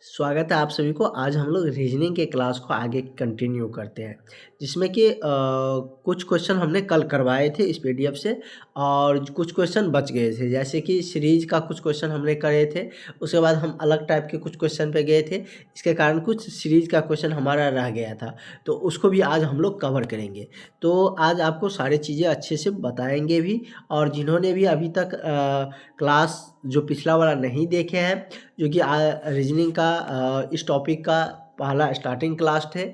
स्वागत है आप सभी को। आज हम लोग रीजनिंग के क्लास को आगे कंटिन्यू करते हैं, जिसमें कि कुछ क्वेश्चन हमने कल करवाए थे इस पीडीएफ से और कुछ क्वेश्चन बच गए थे। जैसे कि सीरीज का कुछ क्वेश्चन हमने करे थे, उसके बाद हम अलग टाइप के कुछ क्वेश्चन पे गए थे। इसके कारण कुछ सीरीज का क्वेश्चन हमारा रह गया था, तो उसको भी आज हम लोग कवर करेंगे। तो आज आपको सारी चीज़ें अच्छे से बताएंगे भी, और जिन्होंने भी अभी तक क्लास जो पिछला वाला नहीं देखे हैं, जो कि रीजनिंग का इस टॉपिक का पहला स्टार्टिंग क्लास थे,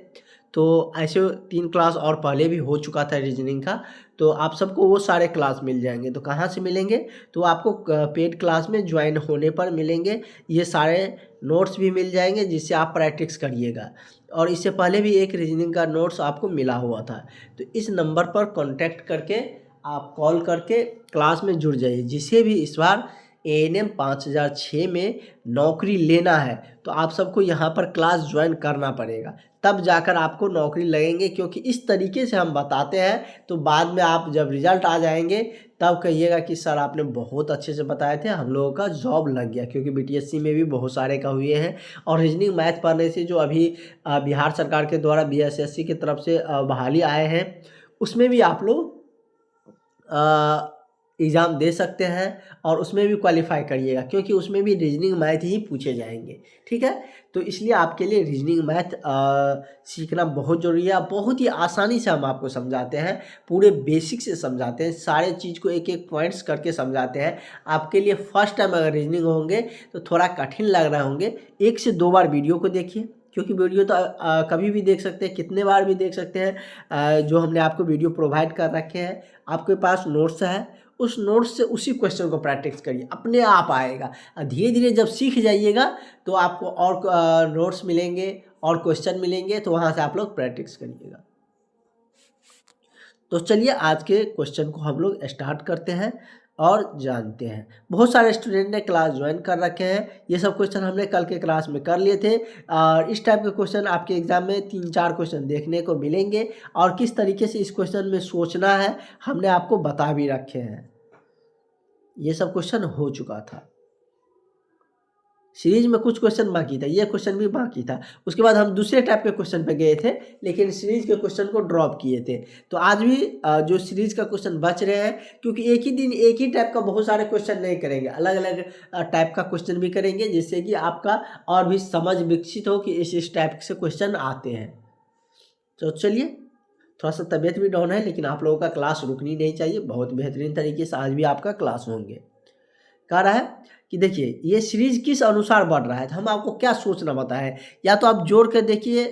तो ऐसे 3 क्लास और पहले भी हो चुका था रीजनिंग का। तो आप सबको वो सारे क्लास मिल जाएंगे। तो कहाँ से मिलेंगे? तो आपको पेड क्लास में ज्वाइन होने पर मिलेंगे। ये सारे नोट्स भी मिल जाएंगे जिससे आप प्रैक्टिस करिएगा। और इससे पहले भी एक रीजनिंग का नोट्स आपको मिला हुआ था। तो इस नंबर पर कॉन्टैक्ट करके आप कॉल करके क्लास में जुड़ जाइए। जिसे भी इस बार ANM 5006 में नौकरी लेना है, तो आप सबको यहाँ पर क्लास ज्वाइन करना पड़ेगा, तब जाकर आपको नौकरी लगेंगे। क्योंकि इस तरीके से हम बताते हैं, तो बाद में आप जब रिजल्ट आ जाएंगे तब कहिएगा कि सर आपने बहुत अच्छे से बताए थे, हम लोगों का जॉब लग गया। क्योंकि BTSC में भी बहुत सारे का हुए हैं, और रीजनिंग मैथ पढ़ने से जो अभी बिहार सरकार के द्वारा BSSC की तरफ से बहाली आए हैं, उसमें भी आप लोग एग्ज़ाम दे सकते हैं और उसमें भी क्वालिफ़ाई करिएगा। क्योंकि उसमें भी रीजनिंग मैथ ही पूछे जाएंगे, ठीक है। तो इसलिए आपके लिए रीजनिंग मैथ सीखना बहुत ज़रूरी है। बहुत ही आसानी से हम आपको समझाते हैं, पूरे बेसिक से समझाते हैं, सारे चीज़ को एक एक पॉइंट्स करके समझाते हैं। आपके लिए फर्स्ट टाइम अगर रीजनिंग होंगे तो थोड़ा कठिन लग रहे होंगे, 1 से 2 बार वीडियो को देखिए। क्योंकि वीडियो तो कभी भी देख सकते हैं, कितने बार भी देख सकते हैं। जो हमने आपको वीडियो प्रोवाइड कर रखे हैं, आपके पास नोट्स है, उस नोट्स से उसी क्वेश्चन को प्रैक्टिस करिए, अपने आप आएगा। धीरे धीरे जब सीख जाइएगा तो आपको और नोट्स मिलेंगे और क्वेश्चन मिलेंगे, तो वहाँ से आप लोग प्रैक्टिस करिएगा। तो चलिए आज के क्वेश्चन को हम लोग स्टार्ट करते हैं और जानते हैं। बहुत सारे स्टूडेंट ने क्लास ज्वाइन कर रखे हैं। ये सब क्वेश्चन हमने कल के क्लास में कर लिए थे, और इस टाइप के क्वेश्चन आपके एग्जाम में 3-4 क्वेश्चन देखने को मिलेंगे। और किस तरीके से इस क्वेश्चन में सोचना है हमने आपको बता भी रखे हैं। ये सब क्वेश्चन हो चुका था। सीरीज में कुछ क्वेश्चन बाकी था, ये क्वेश्चन भी बाकी था। उसके बाद हम दूसरे टाइप के क्वेश्चन पे गए थे, लेकिन सीरीज के क्वेश्चन को ड्रॉप किए थे। तो आज भी जो सीरीज का क्वेश्चन बच रहे हैं, क्योंकि एक ही दिन एक ही टाइप का बहुत सारे क्वेश्चन नहीं करेंगे, अलग अलग टाइप का क्वेश्चन भी करेंगे, जिससे कि आपका और भी समझ विकसित हो कि इस टाइप से क्वेश्चन आते हैं। तो चलिए, थोड़ा सा तबीयत भी डाउन है, लेकिन आप लोगों का क्लास रुकनी नहीं चाहिए। बहुत बेहतरीन तरीके से आज भी आपका क्लास होंगे। कह रहा है कि देखिए ये सीरीज किस अनुसार बढ़ रहा है, तो हम आपको क्या सोचना बताएं। या तो आप जोड़ कर देखिए,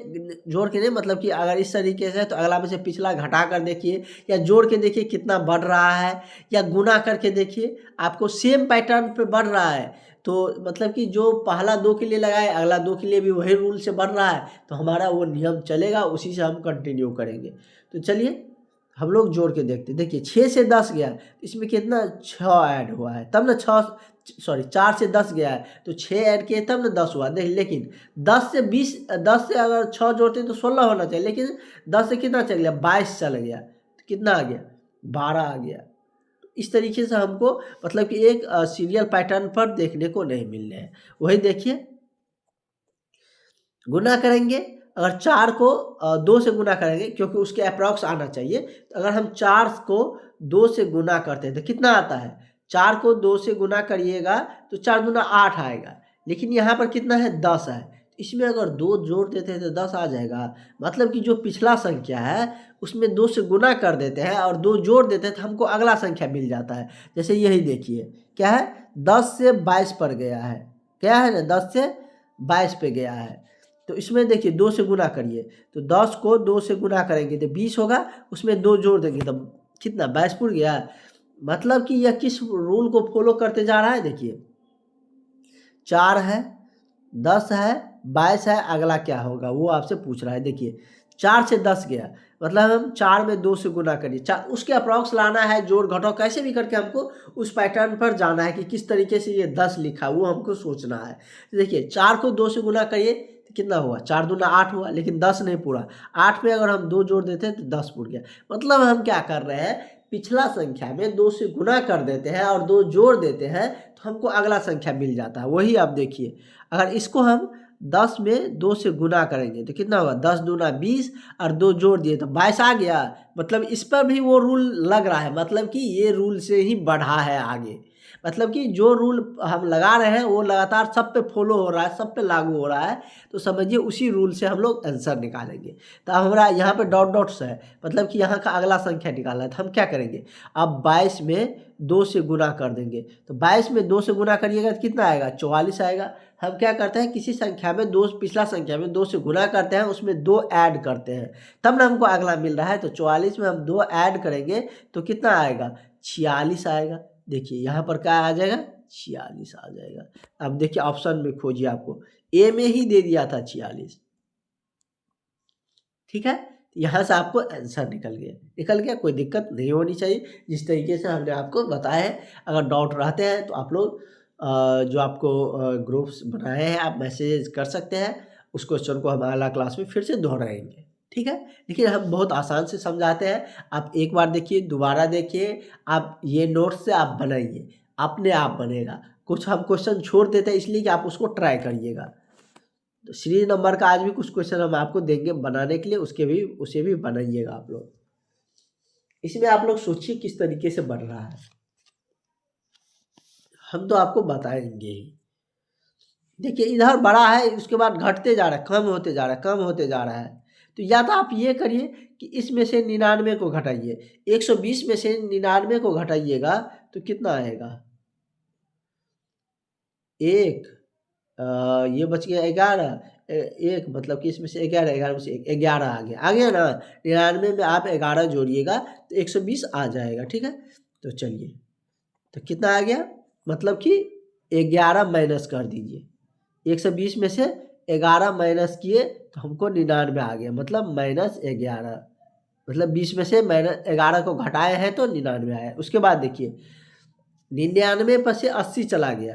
जोड़ के नहीं मतलब कि अगर इस तरीके से है तो अगला में से पिछला घटा कर देखिए, या जोड़ के देखिए कितना बढ़ रहा है, या गुना करके देखिए आपको सेम पैटर्न पे बढ़ रहा है। तो मतलब कि जो पहला 2 के लिए लगाए, अगला 2 के लिए भी वही रूल से बढ़ रहा है, तो हमारा वो नियम चलेगा, उसी से हम कंटिन्यू करेंगे। तो चलिए हम लोग जोड़ के देखते हैं। देखिए 6 से 10 गया, इसमें कितना 6 ऐड हुआ है, तब ना 4 से 10 गया है, तो 6 ऐड किए तब ना 10 हुआ। देख, लेकिन 10 से 20, 10 से अगर 6 जोड़ते हैं तो 16 होना चाहिए, लेकिन 10 से कितना चल गया, 22 चल गया, तो कितना आ गया, 12 आ गया। इस तरीके से हमको मतलब कि एक सीरियल पैटर्न पर देखने को नहीं मिल रहे हैं। वही देखिए, गुना करेंगे, अगर 4 को 2 से गुना करेंगे, क्योंकि उसके अप्रॉक्स आना चाहिए। तो अगर हम 4 को 2 से गुना करते हैं तो कितना आता है, 4 को 2 से गुना करिएगा तो 4 दूना 8 आएगा। लेकिन यहाँ पर कितना है, 10 है। इसमें अगर 2 जोड़ देते हैं तो 10 आ जाएगा। मतलब कि जो पिछला संख्या है उसमें 2 से गुना कर देते हैं और 2 जोड़ देते हैं तो हमको अगला संख्या मिल जाता है। जैसे यही देखिए क्या है, 10 से 22 पर गया है, क्या है ना, 10 से 22 पे गया है। तो इसमें देखिए 2 से गुना करिए, तो 10 को 2 से गुना करेंगे तो 20 होगा, उसमें 2 जोड़ देंगे तो कितना, 22 पुर गया। मतलब कि यह किस रूल को फॉलो करते जा रहा है, देखिए 4 है, 10 है, 22 है, अगला क्या होगा वो आपसे पूछ रहा है। देखिए 4 से 10 गया, मतलब हम 4 में 2 से गुना करिए, 4 उसके अप्रॉक्स लाना है, जोड़ घटाओ कैसे भी करके हमको उस पैटर्न पर जाना है कि किस तरीके से ये 10 लिखा वो हमको सोचना है। तो देखिए 4 को 2 से गुना करिए तो कितना हुआ, 4 दूना 8 हुआ, लेकिन 10 नहीं पूरा। 8 में अगर हम 2 जोड़ देते हैं तो 10 पूर गया। मतलब हम क्या कर रहे हैं, पिछला संख्या में 2 से गुना कर देते हैं और 2 जोड़ देते हैं तो हमको अगला संख्या मिल जाता है। वही आप देखिए, अगर इसको हम 10 में 2 से गुना करेंगे तो कितना होगा, 10 दूना 20 और 2 जोड़ दिए तो 22 आ गया। मतलब इस पर भी वो रूल लग रहा है, मतलब कि ये रूल से ही बढ़ा है आगे। मतलब कि जो रूल हम लगा रहे हैं वो लगातार सब पे फॉलो हो रहा है, सब पे लागू हो रहा है, तो समझिए उसी रूल से हम लोग आंसर निकालेंगे। तो हमारा यहाँ पे डॉट डॉट्स है, मतलब कि यहाँ का अगला संख्या निकालना है, तो हम क्या करेंगे, अब 22 में 2 से गुना कर देंगे। तो 22 में 2 से गुना करिएगा तो कितना आएगा, 44 आएगा। हम क्या करते हैं, किसी संख्या में 2, पिछला संख्या में 2 से गुना करते हैं, उसमें 2 ऐड करते हैं, तब ना हमको अगला मिल रहा है। तो 44 में हम 2 ऐड करेंगे तो कितना आएगा, 46 आएगा। देखिए यहाँ पर क्या आ जाएगा, 46 आ जाएगा। अब देखिए ऑप्शन में खोजिए, आपको ए में ही दे दिया था 46, ठीक है। यहाँ से आपको आंसर निकल गया, कोई दिक्कत नहीं होनी चाहिए। जिस तरीके से हमने आपको बताया है, अगर डाउट रहते हैं तो आप लोग जो आपको ग्रुप्स बनाए हैं आप मैसेज कर सकते हैं, उस क्वेश्चन को हम अगला क्लास में फिर से दोहराएंगे, ठीक है। लेकिन हम बहुत आसान से समझाते हैं, आप एक बार देखिए, दोबारा देखिए, आप ये नोट्स से आप बनाइए, अपने आप बनेगा। कुछ हम क्वेश्चन छोड़ देते हैं इसलिए कि आप उसको ट्राई करिएगा। तो सीरीज नंबर का आज भी कुछ क्वेश्चन हम आपको देंगे बनाने के लिए, उसे भी बनाइएगा आप लोग। इसमें आप लोग सोचिए किस तरीके से बन रहा है, हम तो आपको बताएंगे ही। देखिए इधर बड़ा है, उसके बाद घटते जा रहा है, कम होते जा रहा है, कम होते जा रहा है। तो या तो आप ये करिए कि इसमें से 99 को घटाइए, 120 में से 99 को घटाइएगा तो कितना आएगा, एक, ये बच गया 11, एक मतलब कि इसमें से 11, 11 में से 11 आ गया ना। 99 में आप 11 जोड़िएगा तो 120 आ जाएगा, ठीक है। तो चलिए, तो कितना आ गया, मतलब कि 11 माइनस कर दीजिए, 120 में से 11 माइनस किए तो हमको 99 आ गया, मतलब -11, मतलब 20 में से -11 को घटाए हैं तो 99 आया। उसके बाद देखिए 99 पर से 80 चला गया,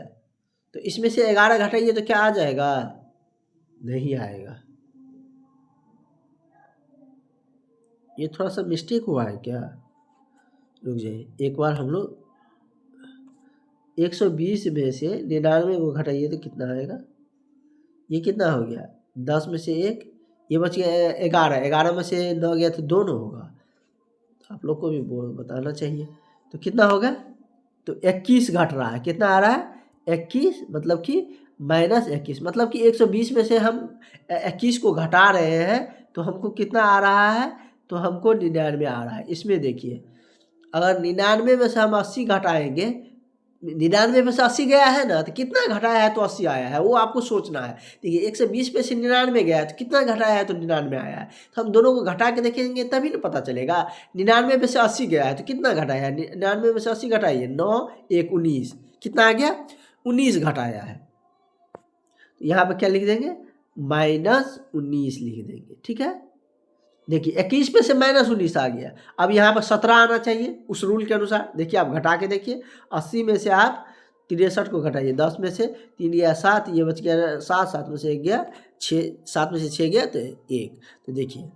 तो इसमें से 11 घटाइए तो क्या आ जाएगा, नहीं आएगा। ये थोड़ा सा मिस्टेक हुआ है क्या, रुक जाइए एक बार, हम लोग 120 में से 99 को घटाइए तो कितना आएगा, ये कितना हो गया, 10 में से 1, ये बच गया 11, 11 में से 9 गया तो दोनों होगा, आप लोग को भी बताना चाहिए। तो कितना होगा, तो 21 घट रहा है, कितना आ रहा है, 21, मतलब कि -21, मतलब कि 120 में से हम 21 को घटा रहे हैं तो हमको कितना आ रहा है, तो हमको 99 आ रहा है। इसमें देखिए अगर 99 में से हम 80 घटाएंगे, 99 में से 80 गया है ना, तो कितना घटाया है तो 80 आया है, वो आपको सोचना है। देखिए 120 में से 99 गया है तो कितना घटाया है तो 99 आया है, तो हम दोनों को घटा के देखेंगे तभी ना पता चलेगा। 99 में से 80 गया है तो कितना घटाया है, 99 में से 80 घटाइए, 9, 1, 19, कितना आ गया, 19 घटाया है। तो यहाँ पर क्या लिख देंगे, -19 लिख देंगे, ठीक है। देखिए 21 पे से -19 आ गया, अब यहाँ पर 17 आना चाहिए उस रूल के अनुसार। देखिए आप घटा के देखिए, 80 में से आप 63 को घटाइए, 10 में से 3 गया 7, ये बच गया 7, 7 में से 1 गया 6, 7 में से 6 गया तो 1, तो देखिए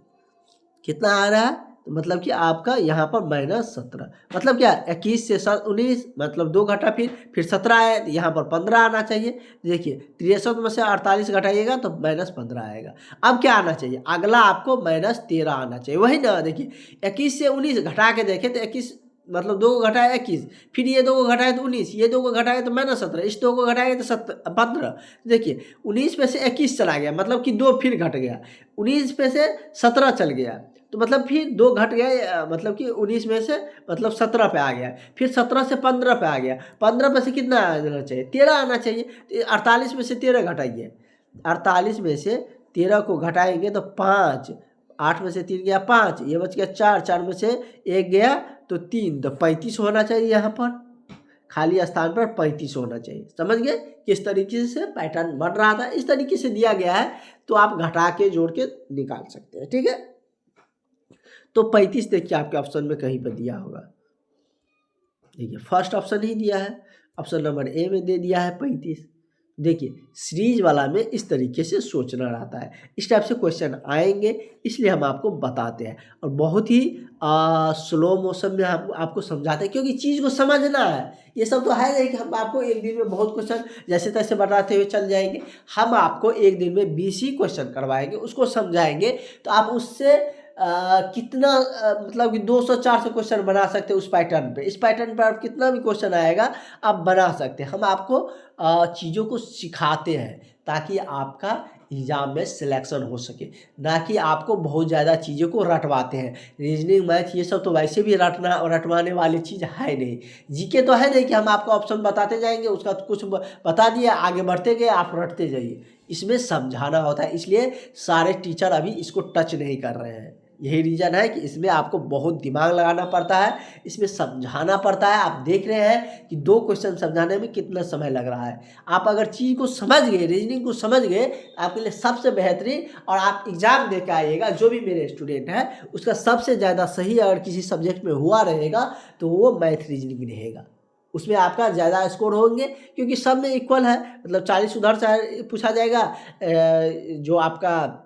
कितना आ रहा है, तो मतलब कि आपका यहाँ पर -17, मतलब क्या 21 से 19, मतलब 2 घटा, फिर 17 आया, यहाँ पर 15 आना चाहिए। देखिए 63 में से 48 घटाइएगा तो -15 आएगा। अब क्या आना चाहिए, अगला आपको -13 आना चाहिए, वही ना। देखिए 21 से 19 घटा के देखें तो 21, मतलब 2 को घटाया 21, फिर ये 2 को घटाए तो 19, ये 2 को घटाए तो -17, इस 2 को घटाए तो 15। देखिए 19 में से 21 चला गया, मतलब कि 2 फिर घट गया, 19 में से 17 चल गया, तो मतलब फिर 2 घट गया, मतलब कि 19 में से मतलब 17 पे आ गया, फिर 17 से 15 पे आ गया, 15 पे से कितना आना चाहिए, 13 आना चाहिए। तो 48 में से 13 घटाइए, 48 में से 13 को घटाएंगे तो 5, 8 में से 3 गया 5, ये बच गया 4, 4 में से 1 गया तो 3, तो 35 होना चाहिए, यहाँ पर खाली स्थान पर 35 होना चाहिए। समझ गए किस तरीके से पैटर्न बन रहा था, इस तरीके से दिया गया है तो आप घटा के जोड़ के निकाल सकते हैं, ठीक है। तो 35 देखिए आपके ऑप्शन में कहीं पर दिया होगा, देखिए फर्स्ट ऑप्शन ही दिया है, ऑप्शन नंबर ए में दे दिया है 35, देखिए सीरीज वाला में इस तरीके से सोचना रहता है, इस टाइप से क्वेश्चन आएंगे, इसलिए हम आपको बताते हैं और बहुत ही स्लो मोशन में हम आपको समझाते हैं, क्योंकि चीज़ को समझना है। ये सब तो है नहीं कि हम आपको एक दिन में बहुत क्वेश्चन जैसे तैसे बताते हुए चल जाएंगे। हम आपको एक दिन में 20 ही क्वेश्चन करवाएंगे, उसको समझाएंगे, तो आप उससे कितना मतलब कि 200-400 क्वेश्चन बना सकते हैं उस पैटर्न पे। इस पैटर्न पर आप कितना भी क्वेश्चन आएगा आप बना सकते हैं। हम आपको चीज़ों को सिखाते हैं ताकि आपका एग्ज़ाम में सिलेक्शन हो सके, ना कि आपको बहुत ज़्यादा चीज़ों को रटवाते हैं। रीजनिंग, मैथ ये सब तो वैसे भी रटना और रटवाने वाली चीज़ है नहीं। जीके तो है नहीं कि हम आपको ऑप्शन बताते जाएंगे, उसका कुछ बता दिया, आगे बढ़ते गए, आप रटते जाइए। इसमें समझाना होता है, इसलिए सारे टीचर अभी इसको टच नहीं कर रहे हैं। यही रीज़न है कि इसमें आपको बहुत दिमाग लगाना पड़ता है, इसमें समझाना पड़ता है। आप देख रहे हैं कि 2 क्वेश्चन समझाने में कितना समय लग रहा है। आप अगर चीज़ को समझ गए, रीजनिंग को समझ गए, आपके लिए सबसे बेहतरीन, और आप एग्ज़ाम दे के आइएगा, जो भी मेरे स्टूडेंट हैं उसका सबसे ज़्यादा सही अगर किसी सब्जेक्ट में हुआ रहेगा तो वो मैथ रीजनिंग रहेगा। उसमें आपका ज़्यादा स्कोर होंगे, क्योंकि सब में इक्वल है। मतलब 40 उधर से पूछा जाएगा, जो आपका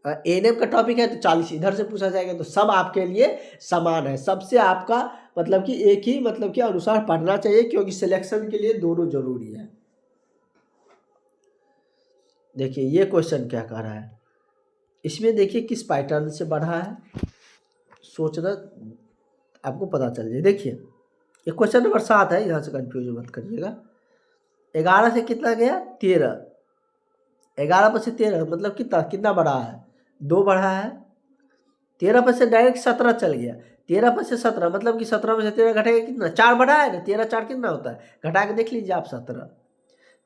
एएनएम का टॉपिक है तो 40 इधर से पूछा जाएगा, तो सब आपके लिए समान है। सबसे आपका मतलब कि एक ही मतलब के अनुसार पढ़ना चाहिए, क्योंकि सिलेक्शन के लिए दोनों जरूरी है। देखिए ये क्वेश्चन क्या कह रहा है, इसमें देखिए किस पैटर्न से बढ़ा है, सोचना आपको पता चल जाए। देखिए ये क्वेश्चन नंबर 7 है, यहाँ से कंफ्यूज मत करिएगा। 11 से कितना गया 13, 11 पर से 13 मतलब कितना बढ़ा है, 2 बढ़ा है। 13 पर से डायरेक्ट 17 चल गया, 13 पर से 17 मतलब कि 17 में से 13 घटेगा कितना, 4 बढ़ा है ना। 13 4 कितना होता है, घटा के देख लीजिए आप।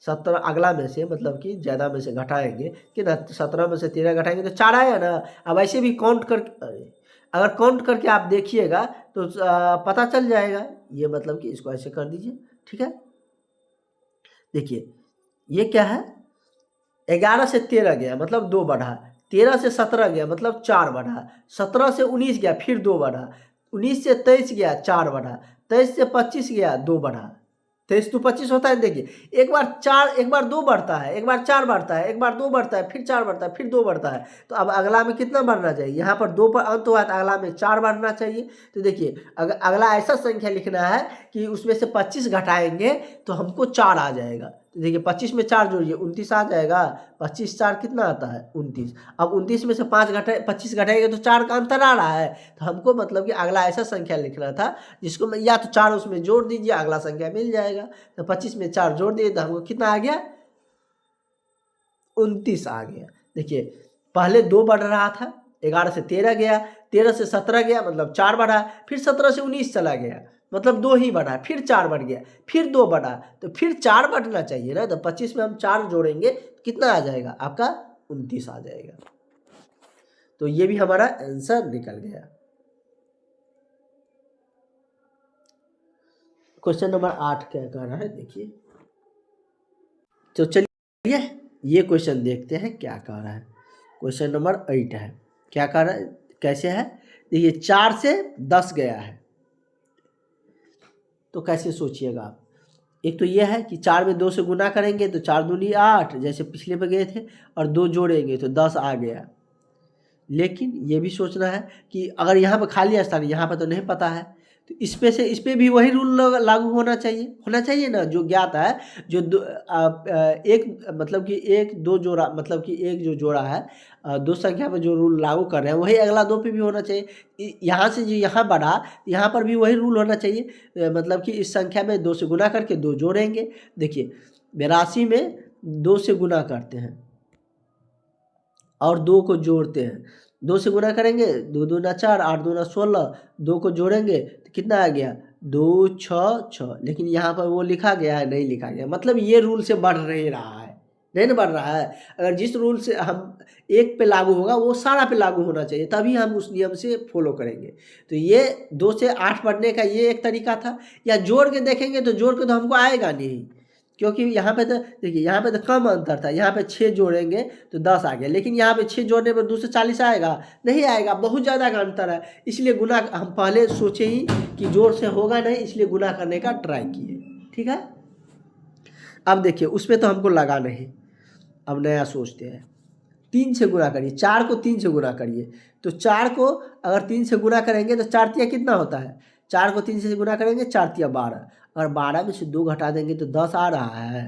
17 अगला में से मतलब कि ज़्यादा में से घटाएंगे कितना, 17 में से 13 घटाएंगे तो 4 आया ना। अब ऐसे भी काउंट करके, अगर काउंट करके आप देखिएगा तो पता चल जाएगा। ये मतलब कि इसको ऐसे कर दीजिए, ठीक है। देखिए ये क्या है, 11 से 13 गया मतलब 2 बढ़ा, 13 से 17 गया मतलब 4 बढ़ा, 17 से 19 गया फिर 2 बढ़ा, 19 से 23 गया 4 बढ़ा, 23 से 25 गया 2 बढ़ा। 23 to 25 होता है। देखिए एक बार 2 बढ़ता है, एक बार 4 बढ़ता है, एक बार 2 बढ़ता है, फिर 4 बढ़ता है, फिर 2 बढ़ता है। तो अब अगला में कितना बढ़ना चाहिए, यहाँ पर 2 पर अंत हुआ तो अगला में 4 बढ़ना चाहिए। तो देखिए अगला ऐसा संख्या लिखना है कि उसमें से 25 घटाएंगे तो हमको 4 आ जाएगा। तो देखिए 25 में 4 जोड़िए 29 आ जाएगा। 25 4 कितना आता है 29। अब 29 में से 25 घटाएंगे तो 4 का अंतर आ रहा है। तो हमको मतलब कि अगला ऐसा संख्या लिखना था जिसको मैं या तो 4 उसमें जोड़ दीजिए, अगला संख्या मिल जाएगा। तो 25 में 4 जोड़ दिए तो हमको कितना आ गया, 29 आ गया। देखिए पहले 2 बढ़ रहा था, 11 से 13 गया, 13 से 17 गया मतलब 4 बढ़ा, फिर 17 से 19 चला गया मतलब 2 ही बढ़ा, फिर 4 बढ़ गया, फिर 2 बढ़ा, तो फिर 4 बढ़ना चाहिए ना। तो 25 में हम 4 जोड़ेंगे कितना आ जाएगा आपका, 29 आ जाएगा। तो ये भी हमारा आंसर निकल गया। क्वेश्चन नंबर 8 क्या कह रहा है देखिए। तो चलिए ये क्वेश्चन देखते हैं क्या कह रहा है। क्वेश्चन नंबर 8 है, क्या कह रहा है, कैसे है देखिए। 4 से 10 गया है, तो कैसे सोचिएगा आप। एक तो ये है कि 4 में 2 से गुना करेंगे तो 4 दूनी 8 जैसे पिछले पे गए थे, और 2 जोड़ेंगे तो 10 आ गया। लेकिन ये भी सोचना है कि अगर यहाँ पर खाली स्थान, यहाँ पर तो नहीं पता है, तो इस पे भी वही रूल लागू होना चाहिए ना, जो ज्ञात है। जो एक मतलब कि एक दो जोड़ा मतलब कि एक जो जोड़ा है, 2 संख्या पर जो रूल लागू कर रहे हैं वही अगला 2 पे भी होना चाहिए। यहाँ से जो यहाँ बढ़ा यहाँ पर भी वही रूल होना चाहिए। मतलब कि इस संख्या में 2 से गुना करके 2 जोड़ेंगे। देखिए 82 में 2 से गुना करते हैं और 2 को जोड़ते हैं, 2 से गुना करेंगे 2 दूना 4, 8 दूना 16, 2 को जोड़ेंगे तो कितना आ गया 2 6 6। लेकिन यहाँ पर वो लिखा गया है, नहीं लिखा गया, मतलब ये रूल से बढ़ नहीं रहा है, नहीं ना बढ़ रहा है। अगर जिस रूल से हम एक पे लागू होगा वो सारा पे लागू होना चाहिए, तभी हम उस नियम से फॉलो करेंगे। तो ये 2 से 8 बढ़ने का ये एक तरीका था। या जोड़ के देखेंगे तो जोड़ के तो हमको आएगा नहीं, क्योंकि यहाँ पे तो देखिए यहाँ पे तो कम अंतर था। यहाँ पे 6 जोड़ेंगे तो 10 आ गया, लेकिन यहाँ पे 6 जोड़ने पर 2 से 40 आएगा, नहीं आएगा, बहुत ज़्यादा का अंतर है। इसलिए गुना हम पहले सोचे ही कि जोड़ से होगा नहीं, इसलिए गुना करने का ट्राई किए, ठीक है। अब देखिए उसमें तो हमको लगा नहीं, अब नया सोचते हैं। 3 से गुना करिए, 4 को 3 से गुना करिए, तो 4 को अगर 3 से गुना करेंगे तो 4 तिया कितना होता है, 4 को 3 से गुना करेंगे 4 तिया 12, अगर 12 में से 2 घटा देंगे तो 10 आ रहा है,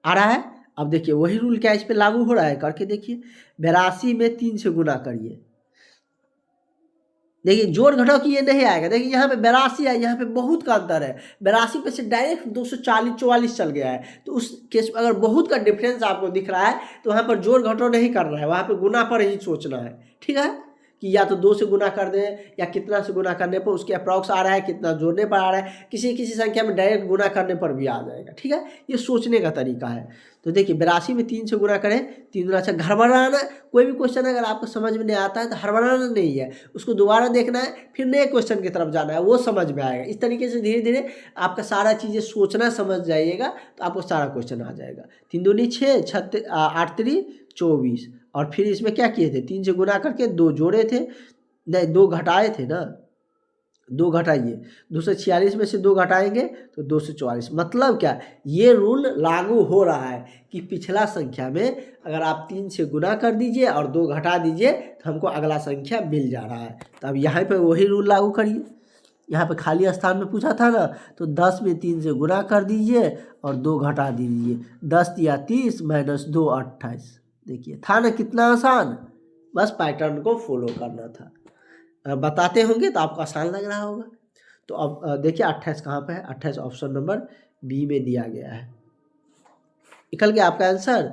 आ रहा है। अब देखिए वही रूल क्या इस पे लागू हो रहा है, करके देखिए। 82 में 3 से गुना करिए, देखिए जोड़ घटाव की ये नहीं आएगा। देखिए यहाँ पे 82 है, यहाँ पे बहुत का अंतर है। 82 पे से डायरेक्ट 244 चल गया है, तो उस केस में अगर बहुत का डिफरेंस आपको दिख रहा है तो वहाँ पर जोड़ घटाव नहीं करना है, वहाँ पे गुना पर ही सोचना है, ठीक है। कि या तो 2 से गुना कर दें या कितना से गुना करने पर उसके अप्रॉक्स आ रहा है, कितना जोड़ने पर आ रहा है, किसी किसी संख्या में डायरेक्ट गुना करने पर भी आ जाएगा, ठीक है। ये सोचने का तरीका है। तो देखिए 82 में 3 से गुना करें, 3 गुना। अच्छा घबराना, कोई भी क्वेश्चन अगर आपको समझ में नहीं आता है तो हड़बड़ाना नहीं है, उसको दोबारा देखना है, फिर नए क्वेश्चन की तरफ जाना है, वो समझ में आएगा। इस तरीके से धीरे धीरे आपका सारा चीज़ें सोचना समझ जाइएगा तो आपको सारा क्वेश्चन आ जाएगा। 3 दूनी 6, 8 3 24, और फिर इसमें क्या किए थे, 3 से गुना करके 2 जोड़े थे, नहीं 2 घटाए थे ना, 2 घटाइए, 246 में से 2 घटाएंगे तो 244। मतलब क्या, ये रूल लागू हो रहा है कि पिछला संख्या में अगर आप 3 से गुना कर दीजिए और 2 घटा दीजिए तो हमको अगला संख्या मिल जा रहा है। तो अब यहाँ पे वही रूल लागू करिए। यहाँ पे खाली स्थान में पूछा था ना, तो 10 में 3 से गुना कर दीजिए और 2 घटा दीजिए, 10 तिया 30 माइनस 2 28। देखिए था ना कितना आसान, बस पैटर्न को फॉलो करना था। बताते होंगे तो आपको आसान लग रहा होगा। तो अब देखिए 28 कहाँ पे है, 28 ऑप्शन नंबर बी में दिया गया है। निकल गया आपका आंसर।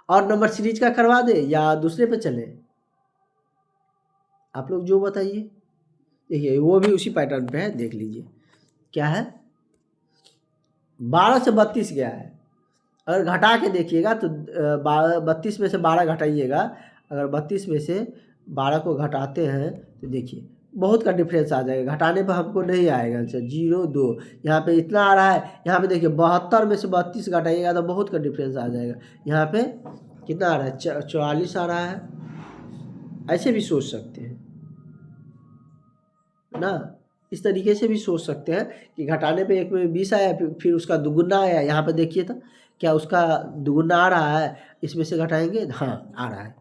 और नंबर सीरीज का करवा दे या दूसरे पे चले, आप लोग जो बताइए। देखिए वो भी उसी पैटर्न पे है, देख लीजिए क्या है। 12 से 32 गया है, अगर घटा के देखिएगा तो 32 में से 12 घटाइएगा, अगर 32 में से 12 को घटाते हैं तो देखिए बहुत का डिफरेंस आ जाएगा। घटाने पर हमको नहीं आएगा आंसर, 0 2, यहाँ पे इतना आ रहा है। यहाँ पे देखिए 72 में से 32 घटाइएगा तो बहुत का डिफरेंस आ जाएगा। यहाँ पे कितना आ रहा है, 44 आ रहा है। ऐसे भी सोच सकते हैं ना, इस तरीके से भी सोच सकते हैं कि घटाने पे एक में 20 आया, फिर उसका दुगुना आया। यहाँ पे देखिए तो क्या उसका दुगुना आ रहा है, इसमें से घटाएंगे, हाँ आ रहा है।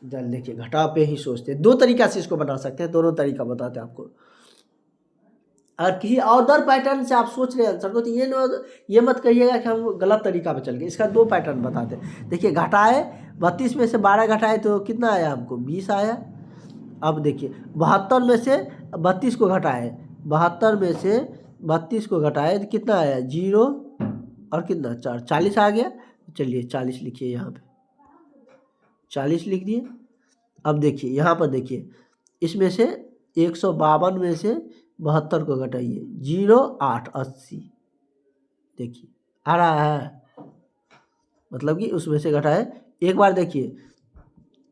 जल देखिए घटाव पे ही सोचते हैं। 2 तरीका से इसको बना सकते हैं, दोनों तरीका बताते हैं आपको। अगर किसी अदर पैटर्न से आप सोच रहे हैं आंसर को, तो ये मत कहिएगा कि हम गलत तरीका पे चल गए। इसका 2 पैटर्न बताते हैं। देखिए घटाए, 32 में से 12 घटाए तो कितना आया हमको, 20 आया। अब देखिए 72 में से 32 को घटाए, 72 में से 32 को घटाए तो कितना आया, 0 और कितना 4, 40 आ गया। चलिए 40 लिखिए, यहाँ पे 40 लिख दिए। अब देखिए यहाँ पर देखिए, इसमें से 152 में से 72 को घटाइए, 0 8 80। देखिए आ रहा है, मतलब कि उसमें से घटाए। एक बार देखिए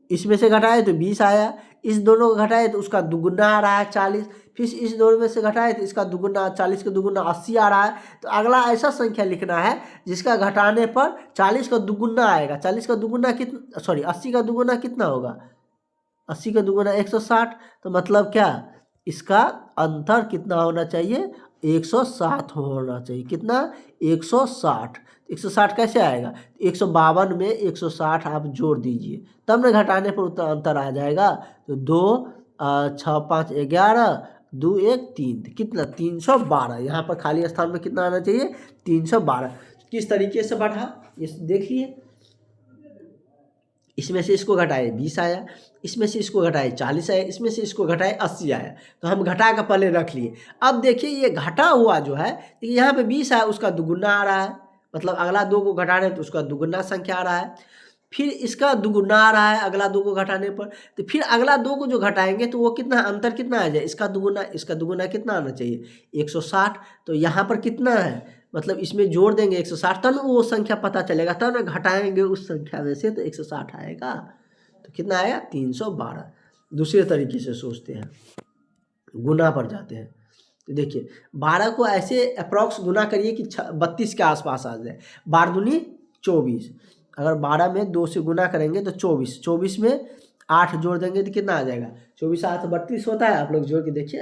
इसमें से घटाए तो 20 आया, इस दोनों को घटाए तो उसका दुगुना आ रहा है 40, फिर इस दोनों में से घटाए तो इसका दुगुना, 40 का दुगुना 80 आ रहा है। तो अगला ऐसा संख्या लिखना है जिसका घटाने पर 40 का दुगुना आएगा। 40 का दुगुना कितना, सॉरी 80 का दुगुना कितना होगा, 80 का दुगुना 160। तो मतलब क्या, इसका अंतर कितना होना चाहिए, 160 होना चाहिए। कितना, 160। 160 कैसे आएगा, 152 में 160 आप जोड़ दीजिए, तब न घटाने पर उतना अंतर आ जाएगा। तो 2 6 5 11, 2 1 3, कितना 312। यहाँ पर खाली स्थान में कितना आना चाहिए, 312। किस तरीके से बढ़ा ये देखिए, इसमें से इसको घटाए 20 आया, इसमें से इसको घटाए 40 आया, इसमें से इसको घटाए 80 आया। तो हम घटा का पहले रख लिए। अब देखिए ये घटा हुआ जो है, यहाँ पे 20 आया, उसका दुगुना आ रहा है, मतलब अगला 2 को घटा रहे हैं तो उसका दुगुना संख्या आ रहा है। फिर इसका दुगुना आ रहा है अगला 2 को घटाने पर, तो फिर अगला 2 को जो घटाएंगे तो वो कितना अंतर कितना आ जाए, इसका दुगुना कितना आना चाहिए, 160। तो यहाँ पर कितना है, मतलब इसमें जोड़ देंगे 160, तब वो संख्या पता चलेगा, तब ना घटाएंगे उस संख्या में से तो 160 आएगा। तो कितना आया, 312। दूसरे तरीके से सोचते हैं, गुना पर जाते हैं। तो देखिए 12 को ऐसे अप्रॉक्स गुना करिए कि 32 के आसपास आ जाए। 12 दूनी 24, अगर 12 में 2 से गुना करेंगे तो 24, 24 में 8 जोड़ देंगे तो कितना आ जाएगा, 24 8 32 होता है। आप लोग जोड़ के देखिए,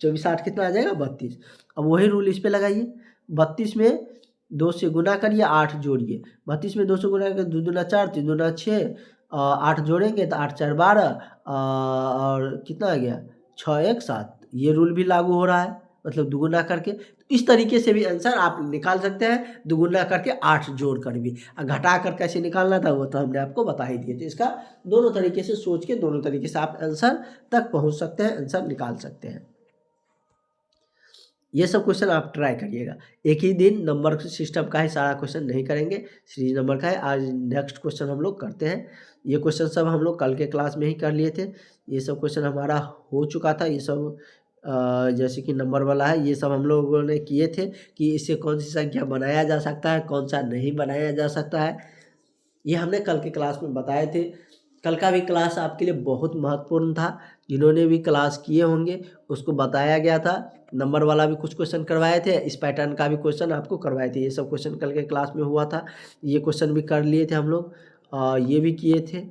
24 8 कितना आ जाएगा, 32। अब वही रूल इस पे लगाइए, 32 में 2 से गुना करिए, 8 जोड़िए। 32 में 2 से गुना करके 2 दूना 4, 3 दूना 6, 8 जोड़ेंगे तो 8 4 12, और कितना आ गया 6 1 7। ये रूल भी लागू हो रहा है, मतलब दुगुना करके। तो इस तरीके से भी आंसर आप निकाल सकते हैं, दुगुना करके 8 जोड़ कर भी। घटा कर कैसे निकालना था वो तो हमने आपको बता ही दिए। तो इसका दोनों तरीके से सोच के दोनों तरीके से आप आंसर तक पहुँच सकते हैं, आंसर निकाल सकते हैं। ये सब क्वेश्चन आप ट्राई करिएगा। एक ही दिन नंबर सिस्टम का ही सारा क्वेश्चन नहीं करेंगे, सीरीज नंबर का है। आज नेक्स्ट क्वेश्चन हम लोग करते हैं। ये क्वेश्चन सब हम लोग कल के क्लास में ही कर लिए थे। ये सब क्वेश्चन हमारा हो चुका था। ये सब जैसे कि नंबर वाला है, ये सब हम लोगों ने किए थे कि इससे कौन सी संख्या बनाया जा सकता है, कौन सा नहीं बनाया जा सकता है, ये हमने कल के क्लास में बताए थे। कल का भी क्लास आपके लिए बहुत महत्वपूर्ण था। जिन्होंने भी क्लास किए होंगे उसको बताया गया था। नंबर वाला भी कुछ क्वेश्चन करवाए थे, इस पैटर्न का भी क्वेश्चन आपको करवाए थे। ये सब क्वेश्चन कल के क्लास में हुआ था। ये क्वेश्चन भी कर लिए थे हम लोग, ये भी किए थे,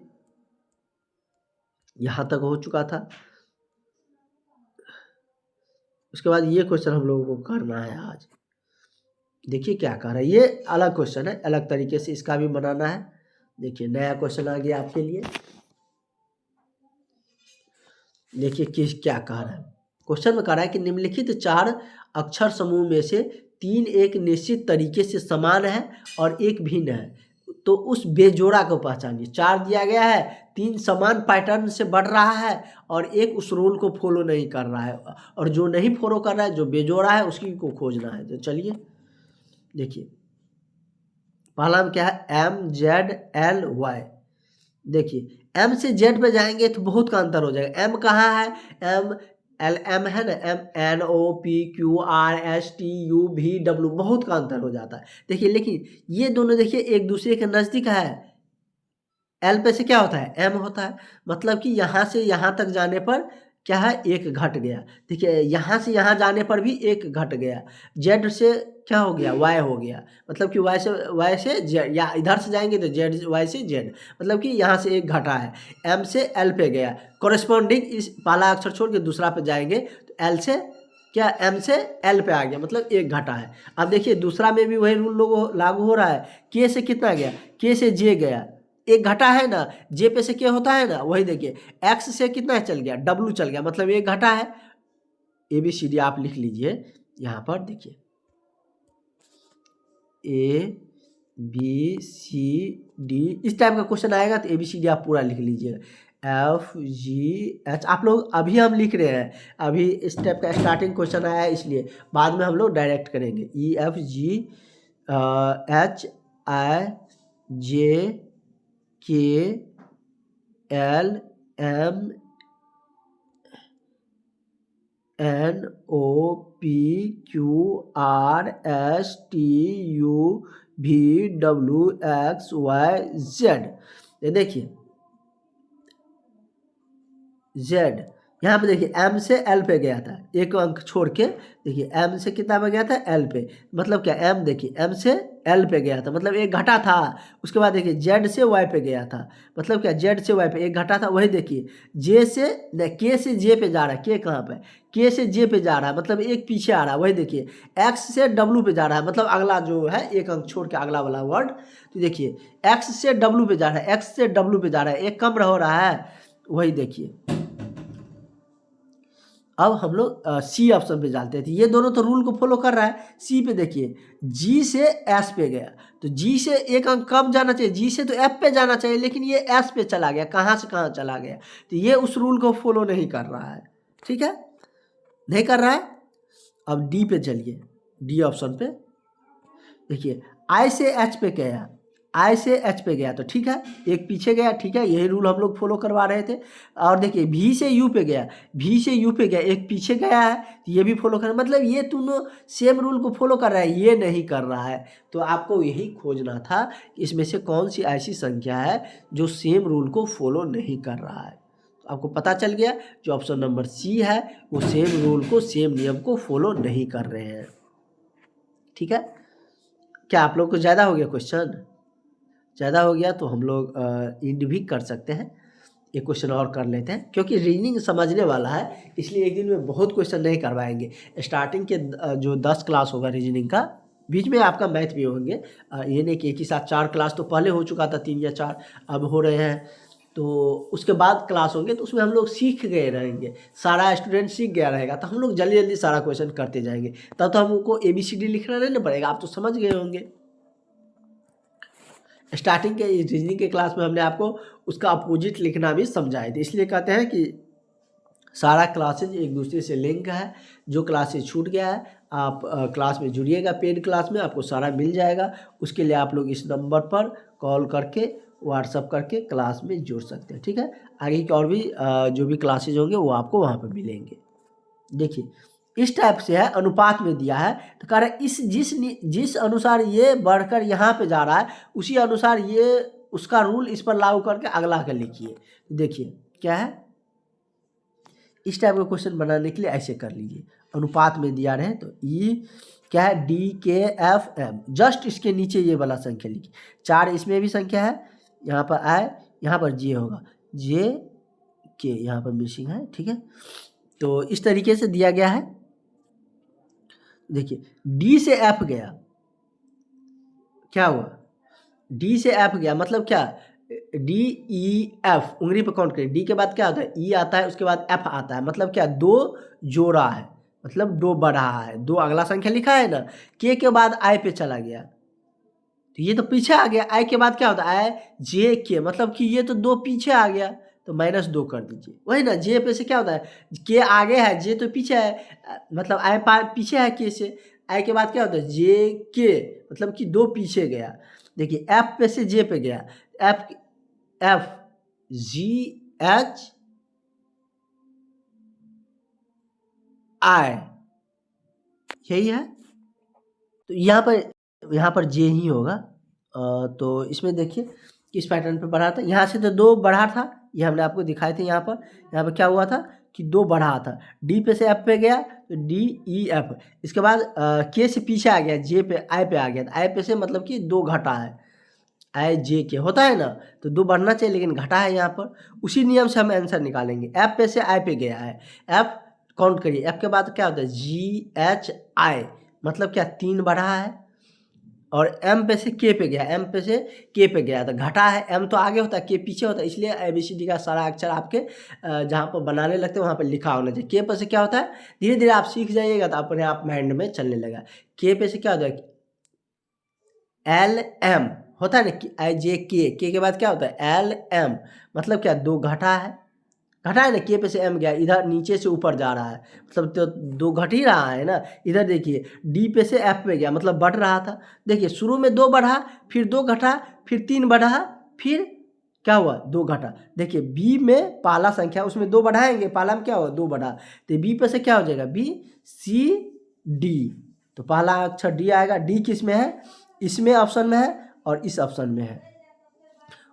यहाँ तक हो चुका था। उसके बाद ये क्वेश्चन हम लोगों को करना है आज। देखिए क्या कर रहा है, ये अलग क्वेश्चन है, अलग तरीके से इसका भी बनाना है। देखिए नया क्वेश्चन आ गया आपके लिए। देखिए किस क्या कह रहा है, क्वेश्चन में कह रहा है कि निम्नलिखित 4 अक्षर समूह में से 3 एक निश्चित तरीके से समान है और एक भिन्न है, तो उस बेजोड़ा को पहचानिए। 4 दिया गया है, 3 समान पैटर्न से बढ़ रहा है और एक उस रूल को फॉलो नहीं कर रहा है, और जो नहीं फॉलो कर रहा है, जो बेजोड़ा है, उसकी को खोजना है। तो चलिए देखिए, पहला में क्या है, MZLY। देखिए M से Z पे जाएंगे तो बहुत का अंतर हो जाएगा। M कहाँ है, M है ना, NOPQRSTUVW, बहुत का अंतर हो जाता है। देखिए लेकिन ये दोनों देखिए एक दूसरे के नज़दीक है। L पे से क्या होता है, M होता है, मतलब कि यहाँ से यहाँ तक जाने पर क्या है, एक घट गया। देखिए यहाँ से यहाँ जाने पर भी एक घट गया। Z से क्या हो गया, Y हो गया, मतलब कि Y से Z, या इधर से जाएंगे तो Y से Z, मतलब कि यहाँ से एक घटा है। M से L पे गया, कोरेस्पॉन्डिंग इस पहला अक्षर छोड़ के दूसरा पे जाएंगे तो L से क्या, M से L पे आ गया, मतलब एक घटा है। अब देखिए दूसरा में भी वही रूल लागू हो रहा है। K से कितना गया, K से J गया, एक घटा है ना, J पे से क्या होता है ना, वही देखिए X से कितना चल गया, W चल गया, मतलब एक घटा है। ABCD आप लिख लीजिए यहाँ पर। देखिए ABCD इस टाइप का क्वेश्चन आएगा तो ABCD आप पूरा लिख लीजिएगा। FGH आप लोग अभी हम लिख रहे हैं, अभी इस टाइप का स्टार्टिंग क्वेश्चन आया है, इसलिए बाद में हम लोग डायरेक्ट करेंगे। EFGHILMNOPQRSTUVWXYZ। ये देखिए Z, यहाँ पे देखिए M से L पे गया था, एक अंक छोड़ के। देखिए M से कितना पे गया था, L पे, मतलब क्या M, देखिए M से L पे गया था, मतलब एक घटा था। उसके बाद देखिए Z से Y पे गया था, मतलब क्या Z से Y पे एक घटा था। वही देखिए J से K से J पे जा रहा है, K कहाँ पे, K से J पे जा रहा है, मतलब एक पीछे आ रहा है। वही देखिए X से W पे जा रहा है, मतलब अगला जो है एक अंक छोड़ के अगला वाला वर्ड। तो देखिए X से W पे जा रहा है, X से W पे जा रहा है, एक कम हो रहा है। वही देखिए अब हम लोग सी ऑप्शन पे जाते थे। ये दोनों तो रूल को फॉलो कर रहा है। सी पे देखिए जी से एस पे गया, तो जी से एक अंक कम जाना चाहिए, जी से तो एफ पे जाना चाहिए, लेकिन ये एस पे चला गया, कहाँ से कहाँ चला गया। तो ये उस रूल को फॉलो नहीं कर रहा है, ठीक है, नहीं कर रहा है। अब डी पे चलिए, डी ऑप्शन पे देखिए आई से एच पे गया, आई से एच पे गया तो ठीक है, एक पीछे गया, ठीक है, यही रूल हम लोग फॉलो करवा रहे थे। और देखिए भी से यू पे गया, भी से यू पे गया, एक पीछे गया है, तो ये भी फॉलो कर, मतलब ये दोनों सेम रूल को फॉलो कर रहा है, ये नहीं कर रहा है। तो आपको यही खोजना था कि इसमें से कौन सी ऐसी संख्या है जो सेम रूल को फॉलो नहीं कर रहा है। तो आपको पता चल गया जो ऑप्शन नंबर सी है वो सेम रूल को, सेम नियम को फॉलो नहीं कर रहे हैं, ठीक है। क्या आप लोग को ज़्यादा हो गया क्वेश्चन, ज़्यादा हो गया तो हम लोग इंड भी कर सकते हैं, एक क्वेश्चन और कर लेते हैं, क्योंकि रीजनिंग समझने वाला है, इसलिए एक दिन में बहुत क्वेश्चन नहीं करवाएंगे। स्टार्टिंग के जो 10 क्लास होगा रीजनिंग का, बीच में आपका मैथ भी होंगे। ये नहीं कि एक ही साथ 4 क्लास तो पहले हो चुका था, 3 या 4 अब हो रहे हैं, तो उसके बाद क्लास होंगे, तो उसमें हम लोग सीख गए रहेंगे, सारा स्टूडेंट सीख गया रहेगा, तो हम लोग जल्दी जल्दी सारा क्वेश्चन करते जाएंगे। तब तो हमको ABCD लिखना नहीं ना पड़ेगा, आप तो समझ गए होंगे। स्टार्टिंग के रीजनिंग के क्लास में हमने आपको उसका अपोजिट लिखना भी समझाए थे, इसलिए कहते हैं कि सारा क्लासेज एक दूसरे से लिंक है। जो क्लासेज छूट गया है आप क्लास में जुड़िएगा, पेड क्लास में आपको सारा मिल जाएगा। उसके लिए आप लोग इस नंबर पर कॉल करके व्हाट्सअप करके क्लास में जुड़ सकते हैं, ठीक है। आगे की और भी जो भी क्लासेज होंगे वो आपको वहाँ पर मिलेंगे। देखिए इस टाइप से है, अनुपात में दिया है, तो कह रहे हैं इस जिस अनुसार ये बढ़कर यहाँ पे जा रहा है उसी अनुसार ये उसका रूल इस पर लागू करके अगला का लिखिए। देखिए क्या है, इस टाइप का क्वेश्चन बनाने के लिए ऐसे कर लीजिए। अनुपात में दिया रहे तो ई क्या है, DKFM, जस्ट इसके नीचे ये वाला संख्या लिखिए। 4 इसमें भी संख्या है, यहाँ पर आए, यहाँ पर जे होगा, जे के यहाँ पर मिसिंग है, ठीक है। तो इस तरीके से दिया गया है। देखिए डी से एफ गया, क्या हुआ, डी से एफ गया मतलब क्या, DEF उंगली पर काउंट करें, डी के बाद क्या होता है, ई आता है, उसके बाद एफ आता है, मतलब क्या, दो जोड़ा है, मतलब दो बढ़ा है, दो अगला संख्या लिखा है ना, के बाद आई पे चला गया, तो ये तो पीछे आ गया। आई के बाद क्या होता है, आई जे के, मतलब कि ये तो दो पीछे आ गया, तो -2 कर दीजिए। वही ना, जे पे से क्या होता है, के आगे है, जे तो पीछे है, मतलब आई पीछे है के से। आई के बाद क्या होता है, जे के, मतलब कि दो पीछे गया। देखिए एफ पे से जे पे गया, एफ एफ GH I, यही है। तो यहाँ पर जे ही होगा। तो इसमें देखिए किस पैटर्न पे बढ़ा था, यहाँ से तो 2 बढ़ा था, ये हमने आपको दिखाए थे। यहाँ पर क्या हुआ था कि 2 बढ़ा था, डी पे से एफ पे गया तो DEF, इसके बाद के से पीछे आ गया, जे पे आई पे आ गया, आई पे से मतलब कि 2 घटा है, आई जे के होता है ना, तो 2 बढ़ना चाहिए लेकिन घटा है यहाँ पर। उसी नियम से हम आंसर निकालेंगे। एफ पे से आई पे गया है, एफ काउंट करिए, एफ के बाद क्या होता है, GHI, मतलब क्या 3 बढ़ा है, और एम पे से के पे गया, एम पे से के पे गया, तो घटा है, एम तो आगे होता है, के पीछे होता है, इसलिए ABCD का सारा अक्षर आपके जहाँ पर बनाने लगते हैं वहाँ पर लिखा होना चाहिए। के पे से क्या होता है, धीरे धीरे आप सीख जाइएगा तो अपने आप माइंड में चलने लगा। के पे से क्या होता है, LM होता है ना, IJK, के बाद क्या होता है LM, मतलब क्या 2 घटा है ना, के पे से एम गया, इधर नीचे से ऊपर जा रहा है, मतलब तो 2 घट ही रहा है ना। इधर देखिए डी पे से एफ पे गया, मतलब बढ़ रहा था। देखिए शुरू में 2 बढ़ा, फिर 2 घटा, फिर 3 बढ़ा, फिर क्या हुआ, 2 घटा। देखिए बी में पहला संख्या, उसमें 2 बढ़ाएंगे, पहला में क्या हुआ, 2 बढ़ा, तो बी पे से क्या हो जाएगा, BCD, तो पहला अक्षर डी आएगा। डी किस में है, इसमें ऑप्शन में है और इस ऑप्शन में है।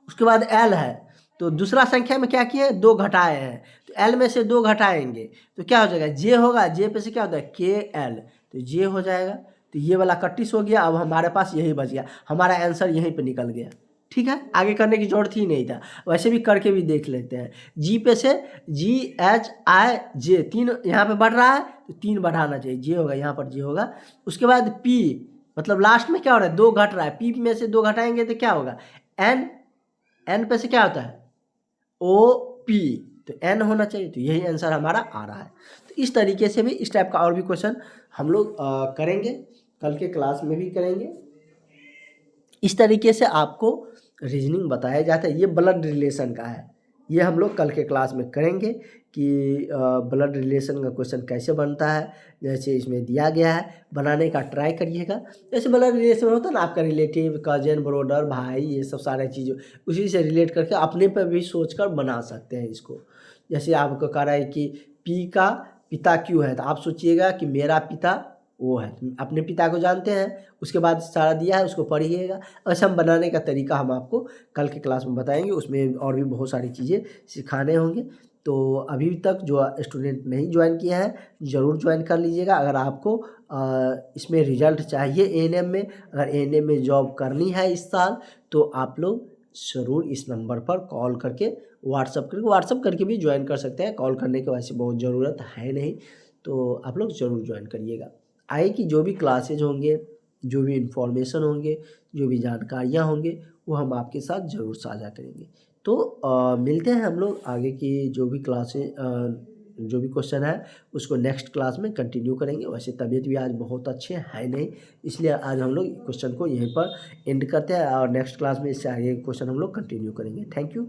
उसके बाद एल है, तो दूसरा संख्या में क्या किए, 2 घटाए हैं, तो एल में से 2 घटाएंगे तो क्या हो जाएगा, जे होगा, जे पे से क्या होता है KL, तो जे हो जाएगा। तो ये वाला 31 हो गया, अब हमारे पास यही बच गया, हमारा आंसर यहीं पे निकल गया। ठीक है, आगे करने की जरूरत ही नहीं था, वैसे भी करके भी देख लेते हैं। जी पे से GHIJ, 3 यहाँ पे बढ़ रहा है तो 3 बढ़ाना चाहिए, जे होगा, यहाँ पर जे होगा। उसके बाद P, मतलब लास्ट में क्या हो रहा है, 2 घट रहा है, P में से 2 घटाएंगे तो क्या होगा, N पे से क्या होता है OP, तो N होना चाहिए, तो यही आंसर हमारा आ रहा है। तो इस तरीके से भी इस टाइप का और भी क्वेश्चन हम लोग करेंगे, कल के क्लास में भी करेंगे। इस तरीके से आपको रीजनिंग बताया जाता है। ये ब्लड रिलेशन का है, ये हम लोग कल के क्लास में करेंगे कि ब्लड रिलेशन का क्वेश्चन कैसे बनता है, जैसे इसमें दिया गया है, बनाने का ट्राई करिएगा। जैसे ब्लड रिलेशन होता है ना, आपका रिलेटिव, कजन, ब्रोदर, भाई, ये सब सारे चीज़ों उसी से रिलेट करके अपने पर भी सोच कर बना सकते हैं इसको। जैसे आपको कह रहा है कि पी का पिता क्यों है, तो आप सोचिएगा कि मेरा पिता वो है, अपने पिता को जानते हैं, उसके बाद सारा दिया है, उसको पढ़िएगा। ऐसा हम बनाने का तरीका हम आपको कल के क्लास में बताएंगे, उसमें और भी बहुत सारी चीज़ें सिखाने होंगे। तो अभी तक जो स्टूडेंट नहीं ज्वाइन किया है ज़रूर ज्वाइन कर लीजिएगा। अगर आपको इसमें रिजल्ट चाहिए ANM में, अगर ANM में जॉब करनी है इस साल, तो आप लोग ज़रूर इस नंबर पर कॉल करके व्हाट्सअप करके भी ज्वाइन कर सकते हैं। कॉल करने की वैसे बहुत ज़रूरत है नहीं, तो आप लोग ज़रूर ज्वाइन करिएगा। आगे की जो भी क्लासेज होंगे जो भी इन्फॉर्मेशन होंगे, जो भी जानकारियाँ होंगे, वो हम आपके साथ ज़रूर साझा करेंगे। तो मिलते हैं हम लोग आगे की जो भी जो भी क्वेश्चन है उसको नेक्स्ट क्लास में कंटिन्यू करेंगे। वैसे तबीयत भी आज बहुत अच्छे है नहीं, इसलिए आज हम लोग क्वेश्चन को यहीं पर एंड करते हैं और नेक्स्ट क्लास में इससे आगे क्वेश्चन हम लोग कंटिन्यू करेंगे। Thank you.